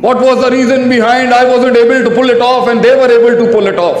What was the reason behind I wasn't able to pull it off and they were able to pull it off?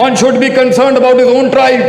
One should be concerned about his own tribe.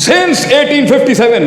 1857,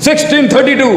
1632,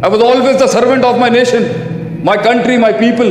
I was always the servant of my nation, my country, my people.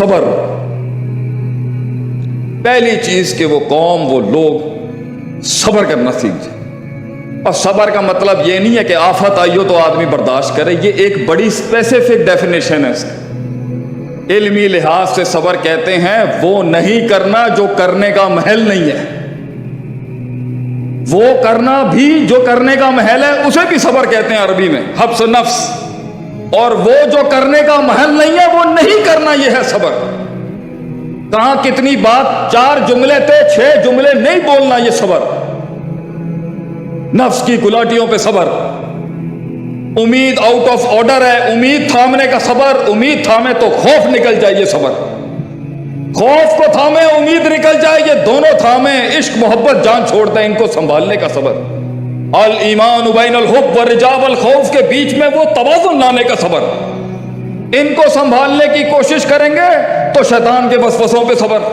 صبر. پہلی چیز کہ وہ قوم، وہ لوگ صبر کرنا سیکھ جائے. اور صبر کا مطلب یہ نہیں ہے کہ آفت آئی ہو تو آدمی برداشت کرے. یہ ایک بڑی اسپیسیفک ڈیفینیشن ہے اس کی. علمی لحاظ سے صبر کہتے ہیں وہ نہیں کرنا جو کرنے کا محل نہیں ہے. وہ کرنا بھی جو کرنے کا محل ہے اسے بھی صبر کہتے ہیں عربی میں، حبس نفس. اور وہ جو کرنے کا محل نہیں ہے وہ نہیں کرنا، یہ ہے صبر. کہاں کتنی بات، 4 جملے تھے 6 جملے نہیں بولنا، یہ صبر. نفس کی گلاٹیوں پہ صبر. امید آؤٹ آف آرڈر ہے، امید تھامنے کا صبر. امید تھامے تو خوف نکل جائے، یہ صبر. خوف کو تھامے امید نکل جائے، یہ دونوں تھامے عشق محبت جان چھوڑتے ہیں، ان کو سنبھالنے کا صبر. الایمان بین الحب والرجاء والخوف کے بیچ میں وہ توازن لانے کا صبر. ان کو سنبھالنے کی کوشش کریں گے تو شیطان کے وسوسوں پہ صبر.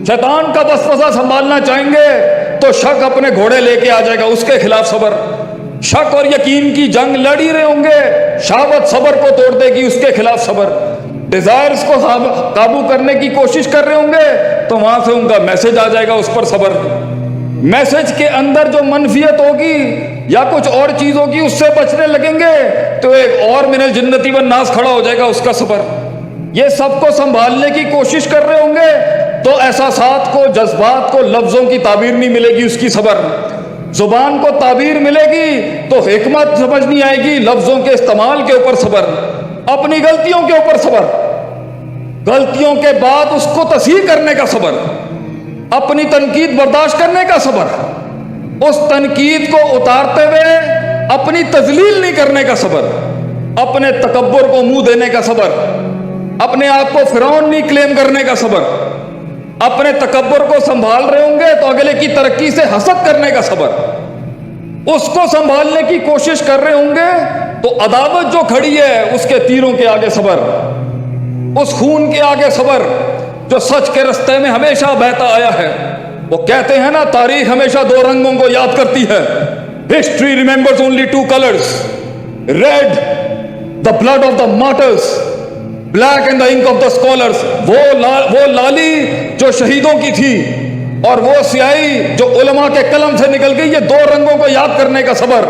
شیطان کا وسوسہ سنبھالنا چاہیں گے تو شک اپنے گھوڑے لے کے آ جائے گا، اس کے خلاف صبر. شک اور یقین کی جنگ لڑی رہے ہوں گے، شہوت صبر کو توڑ دے گی، اس کے خلاف صبر. ڈیزائرز کو قابو کرنے کی کوشش کر رہے ہوں گے تو وہاں سے ان کا میسج آ جائے گا، اس پر صبر. میسج کے اندر جو منفیت ہوگی یا کچھ اور چیز ہوگی اس سے بچنے لگیں گے تو ایک اور من الجنتی والناس کھڑا ہو جائے گا، اس کا صبر. یہ سب کو سنبھالنے کی کوشش کر رہے ہوں گے تو احساسات کو، جذبات کو لفظوں کی تعبیر نہیں ملے گی، اس کی صبر. زبان کو تعبیر ملے گی تو حکمت سمجھ نہیں آئے گی، لفظوں کے استعمال کے اوپر صبر. اپنی غلطیوں کے اوپر صبر. غلطیوں کے بعد اس کو تصحیح کرنے کا صبر. اپنی تنقید برداشت کرنے کا صبر. اس تنقید کو اتارتے ہوئے اپنی تذلیل نہیں کرنے کا صبر. اپنے تکبر کو منہ دینے کا صبر. اپنے آپ کو فرعون نہیں کلیم کرنے کا صبر. اپنے تکبر کو سنبھال رہے ہوں گے تو اگلے کی ترقی سے حسد کرنے کا صبر. اس کو سنبھالنے کی کوشش کر رہے ہوں گے تو عداوت جو کھڑی ہے اس کے تیروں کے آگے صبر. اس خون کے آگے صبر جو سچ کے رستے میں ہمیشہ بہتا آیا ہے. وہ کہتے ہیں نا تاریخ ہمیشہ 2 رنگوں کو یاد کرتی ہے. History remembers only 2 colors, red the blood of the martyrs, black and the ink of the scholars. وہ لالی جو شہیدوں کی تھی اور وہ سیاہی جو علماء کے قلم سے نکل گئی، یہ 2 رنگوں کو یاد کرنے کا صبر.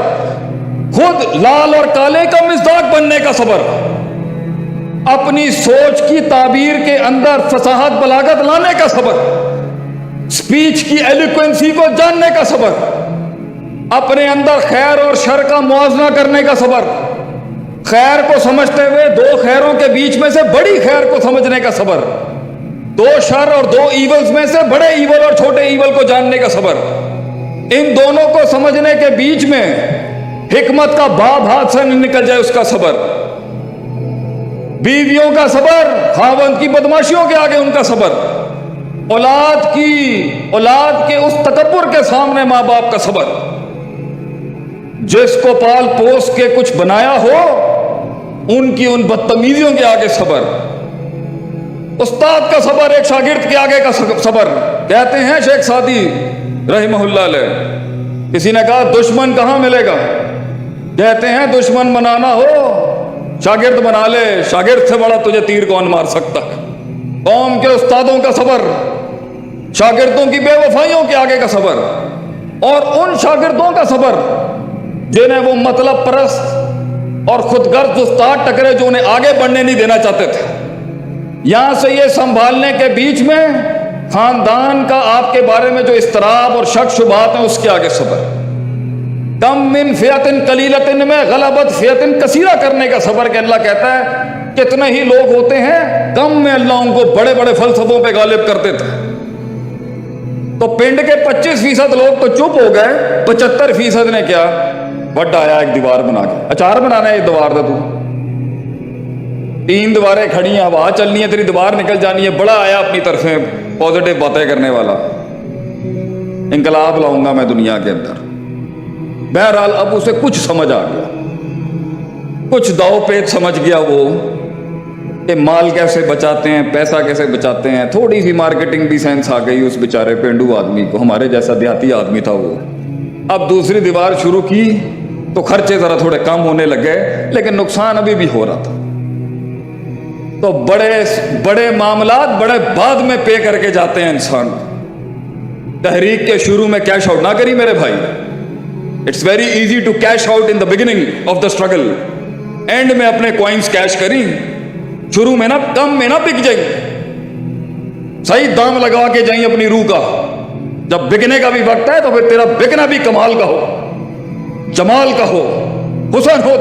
خود لال اور کالے کا مصداق بننے کا صبر. اپنی سوچ کی تعبیر کے اندر فصاحت بلاغت لانے کا صبر. سپیچ کی ایلیکوینسی کو جاننے کا صبر. اپنے اندر خیر اور شر کا موازنہ کرنے کا صبر. خیر کو سمجھتے ہوئے 2 خیروں کے بیچ میں سے بڑی خیر کو سمجھنے کا صبر. 2 شر اور 2 ایولز میں سے بڑے ایول اور چھوٹے ایول کو جاننے کا صبر. ان دونوں کو سمجھنے کے بیچ میں حکمت کا باب ہاتھ سے نکل جائے، اس کا صبر. بیویوں کا صبر، خاوند کی بدماشیوں کے آگے ان کا صبر. اولاد کے اس تکبر کے سامنے ماں باپ کا صبر. جس کو پال پوس کے کچھ بنایا ہو ان کی ان بدتمیزیوں کے آگے صبر. استاد کا صبر ایک شاگرد کے آگے کا صبر. کہتے ہیں شیخ سعدی رحمہ اللہ علیہ، کسی نے کہا دشمن کہاں ملے گا؟ کہتے ہیں دشمن بنانا ہو شاگرد بنا لے، شاگرد سے بڑا تجھے تیر کون مار سکتا ہے. قوم کے استادوں کا صبر، شاگردوں کی بے وفائیوں کے آگے کا صبر، اور ان شاگردوں کا صبر جنہیں وہ مطلب پرست اور خود غرض استاد ٹکرے جو انہیں آگے بڑھنے نہیں دینا چاہتے تھے. یہاں سے یہ سنبھالنے کے بیچ میں خاندان کا آپ کے بارے میں جو اضطراب اور شک شبہات ہیں اس کے آگے صبر. کم من فیعتن قلیلتن میں غلبت فیعتن کثیرہ کرنے کا صبر. کہ اللہ کہتا ہے کتنے ہی لوگ ہوتے ہیں کم میں اللہ ان کو بڑے بڑے فلسفوں پہ غالب کرتے تھے. تو پنڈ کے 25% لوگ تو چپ ہو گئے، 75% نے کیا بڑا آیا ایک دیوار بنا کے. اچار بنانا ہے ایک دیوار دے تو 3 دیواریں کھڑی ہیں، ہوا چلنی ہے، تیری دیوار نکل جانی ہے. بڑا آیا اپنی طرفیں پازیٹیو باتیں کرنے والا، انقلاب لاؤں گا میں دنیا کے اندر. بہرحال اب اسے کچھ سمجھ آ گیا، کچھ داؤ پیچ سمجھ گیا وہ کہ مال کیسے بچاتے ہیں، پیسہ کیسے بچاتے ہیں. تھوڑی سی مارکیٹنگ بھی سینس آ گئی اس بیچارے پینڈو آدمی کو، ہمارے جیسا دیہاتی آدمی تھا وہ. اب دوسری دیوار شروع کی تو خرچے ذرا تھوڑے کم ہونے لگے، لیکن نقصان ابھی بھی ہو رہا تھا. تو بڑے معاملات بڑے بعد میں پے کر کے جاتے ہیں انسان. تحریک کے شروع میں کیش آؤٹ نہ کری میرے بھائی. It's very easy to cash out in the beginning of the struggle. And میں اپنے کوائنس کیش کریں, شروع میں نہ کم میں نہ بک جائیں, صحیح دام لگا کے جائیں اپنی روح کا. جب بکنے کا بھی وقت ہے تو پھر تیرا بکنا بھی کمال کا ہو, جمال کا ہو, حسن ہو,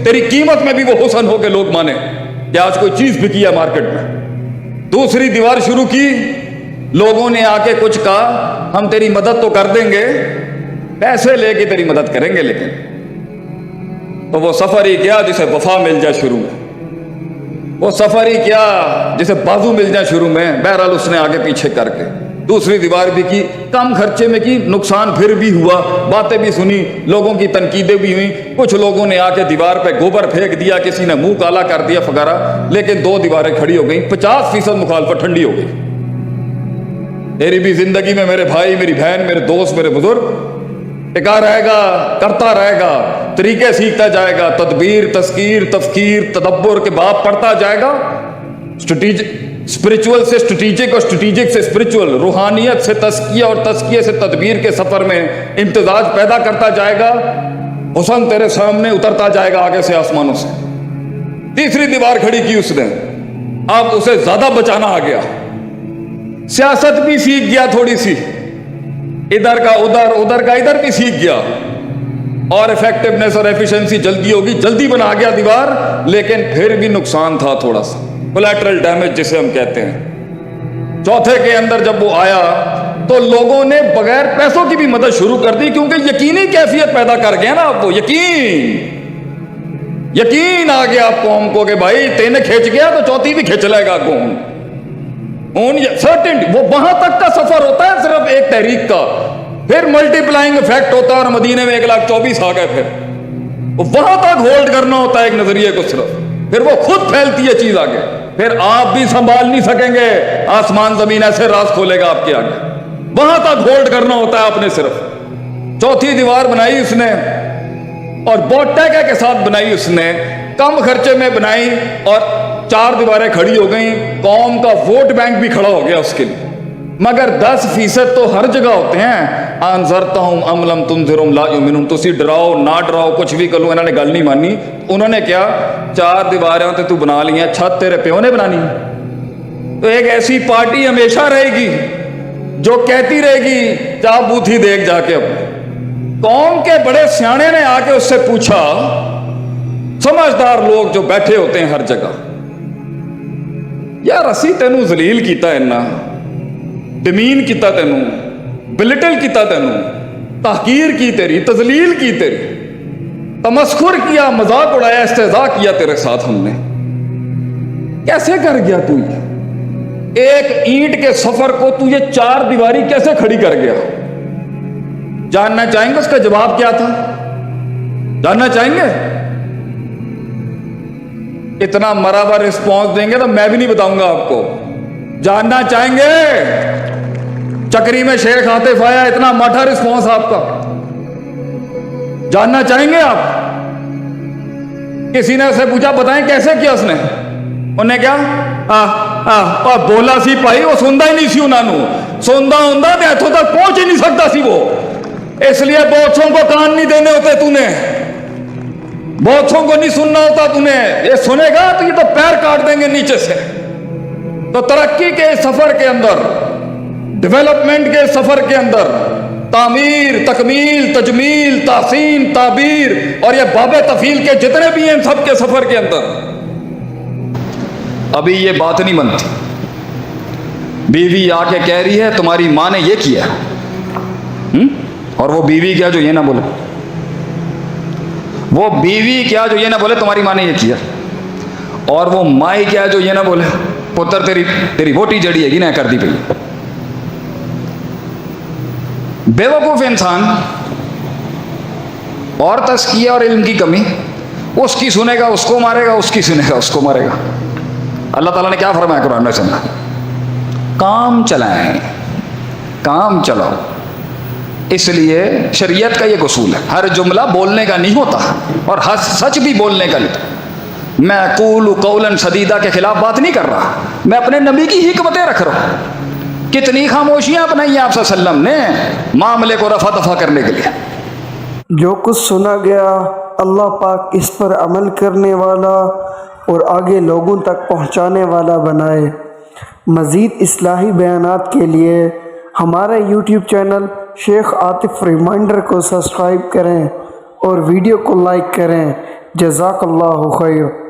تیری قیمت میں بھی وہ حسن ہو کہ لوگ مانے کہ آج کوئی چیز بکی ہے مارکیٹ میں. دوسری دیوار شروع کی, لوگوں نے آ کے کچھ کہا ہم تیری مدد تو کر دیں گے, پیسے لے کے تیری مدد کریں گے, لیکن تو وہ سفر ہی کیا جسے وفا مل جائے شروع میں, وہ سفر ہی کیا جسے بازو مل جائے شروع میں. بہرحال اس نے آگے پیچھے کر کے دوسری دیوار بھی کی, کم خرچے میں کی, نقصان پھر بھی ہوا, باتیں بھی سنی, لوگوں کی تنقیدیں بھی ہوئیں, کچھ لوگوں نے آ کے دیوار پہ گوبر پھینک دیا, کسی نے منہ کالا کر دیا وغیرہ, لیکن 2 دیواریں کھڑی ہو گئیں, 50% مخالفت ٹھنڈی ہو گئی. تیری بھی زندگی میں میرے بھائی, میری بہن, میرے دوست, میرے بزرگ ٹکا رہے گا, کرتا رہے گا, طریقے سیکھتا جائے گا, تدبیر, تذکیر, تفکیر, تدبر کے باب پڑھتا جائے گا, اسپرچول سے اسٹریٹجک اور اسٹریٹجک سے اسپرچول, روحانیت سے تزکیہ اور تزکیے سے تدبیر کے سفر میں امتزاج پیدا کرتا جائے گا. حسن تیرے سامنے اترتا جائے گا آگے سے آسمانوں سے. تیسری دیوار کھڑی کی اس نے, اب اسے زیادہ بچانا آ گیا, سیاست بھی سیکھ گیا تھوڑی سی, ادھر کا ادھر, ادھر کا ادھر بھی سیکھ گیا, اور ایفیکٹونیس اور ایفیشنسی جلدی ہوگی, جلدی بنا گیا دیوار, لیکن پھر بھی نقصان تھا تھوڑا سا, کولیٹرل ڈیمیج جسے ہم کہتے ہیں. چوتھے کے اندر جب وہ آیا تو لوگوں نے بغیر پیسوں کی بھی مدد شروع کر دی, کیونکہ یقینی کیفیت پیدا کر گیا نا اب وہ, یقین آ گیا آپ قوم کو کہ بھائی تینے کھینچ گیا تو چوتھی بھی کھینچ لے گا قوم. سرٹنٹی, وہ وہاں تک کا سفر ہوتا ہے صرف ایک تحریک کا, پھر ملٹی پلائنگ افیکٹ ہوتا ہے, اور مدینے میں 1,24,000 آ گئے, پھر وہاں تک ہولڈ کرنا ہوتا ہے ایک نظریے کو صرف, پھر وہ خود پھیلتی ہے چیز آگے, پھر آپ بھی سنبھال نہیں سکیں گے, آسمان زمین ایسے راز کھولے گا آپ کے آگے, وہاں تک ہولڈ کرنا ہوتا ہے آپ نے صرف. چوتھی دیوار بنائی اس نے, اور بہت ٹیکے کے ساتھ بنائی اس نے, کم خرچے میں بنائی, اور 4 دیواریں کھڑی ہو گئیں. قوم کا ووٹ بینک بھی کھڑا ہو گیا اس کے لیے, مگر 10% تو ہر جگہ ہوتے ہیں. انذرتہم ام لم تنذرہم لا یؤمنون, تسی ڈراؤ نہ ڈراؤ کچھ بھی کرو, انہوں نے گل نہیں مانی. انہوں نے کیا, 4 دیواریں تو بنا لی ہیں, چھت تیرے پیو نے بنانی. تو ایک ایسی پارٹی ہمیشہ رہے گی جو کہتی رہے گی چاہ بوتھی دیکھ جا کے. اب قوم کے بڑے سیانے نے آ کے اس سے پوچھا, سمجھدار لوگ جو بیٹھے ہوتے ہیں ہر جگہ, یار اسی تینوں ذلیل کیتا ہے نا, ڈمین کیتا تینوں, بلٹل کیتا تینوں, تحقیر کی تیری, تذلیل کی تیری, تمسخر کیا, مذاق اڑایا, استہزاء کیا تیرے ساتھ ہم نے, کیسے کر گیا تو یہ ایک اینٹ کے سفر کو, تو یہ 4 دیواری کیسے کھڑی کر گیا؟ جاننا چاہیں گے اس کا جواب کیا تھا؟ جاننا چاہیں گے؟ اتنا مرابر رسپانس دیں گے تو میں بھی نہیں بتاؤں گا آپ کو. جاننا چاہیں گے؟ چکری میں شیخ عاطف آیا, اتنا ماٹھا رسپانس آپ کا, جاننا چاہیں گے آپ؟ کسی نے اسے پوچھا بتائیں کیسے کیا اس نے, انہیں کیا بولا سی پائی, وہ سندا ہی نہیں سی, انہوں نے سندا ہوں تو اتوں تک پہنچ ہی نہیں سکتا سی وہ, اس لیے بہتوں کو کان نہیں دینے ہوتے, تو نے بہتوں کو نہیں سننا ہوتا, تو نے یہ سنے گا تو یہ تو پیر کاٹ دیں گے نیچے سے. تو ترقی کے سفر کے اندر, ڈیولپمنٹ کے سفر کے اندر, تعمیر, تکمیل, تجمیل, تحسین, تعبیر اور یہ باب تفیل کے جتنے بھی ہیں سب کے سفر کے اندر ابھی یہ بات نہیں بنتی. بیوی آ کے کہہ رہی ہے تمہاری ماں نے یہ کیا, اور وہ بیوی کیا جو یہ نہ بولے, وہ بیوی کیا جو یہ نہ بولے تمہاری ماں نے یہ کیا, اور وہ مائی کیا جو یہ نہ بولے پتر تیری ووٹی جڑی ہے گی نہ کر دی پئی. بے وقوف انسان اور تزکیہ اور علم کی کمی, اس کی سنے گا اس کو مارے گا, اس کی سنے گا اس کو مارے گا. اللہ تعالیٰ نے کیا فرمایا قرآن میں سننا, کام چلائیں, کام چلاؤ. اس لیے شریعت کا یہ اصول ہے, ہر جملہ بولنے کا نہیں ہوتا, اور ہر سچ بھی بولنے کا نہیں. میں اقول قولا سدیدہ کے خلاف بات نہیں کر رہا، میں اپنے نبی کی حکمتیں رکھ رہا ہوں۔ کتنی خاموشیاں اپنائی ہیں آپ صلی اللہ علیہ وسلم نے معاملے کو رفع دفع کرنے کے لیے۔ جو کچھ سنا گیا اللہ پاک اس پر عمل کرنے والا اور آگے لوگوں تک پہنچانے والا بنائے۔ مزید اصلاحی بیانات کے لیے ہمارے یوٹیوب چینل شیخ عاطف ریمائنڈر کو سبسکرائب کریں اور ویڈیو کو لائک کریں۔ جزاک اللہ خیر۔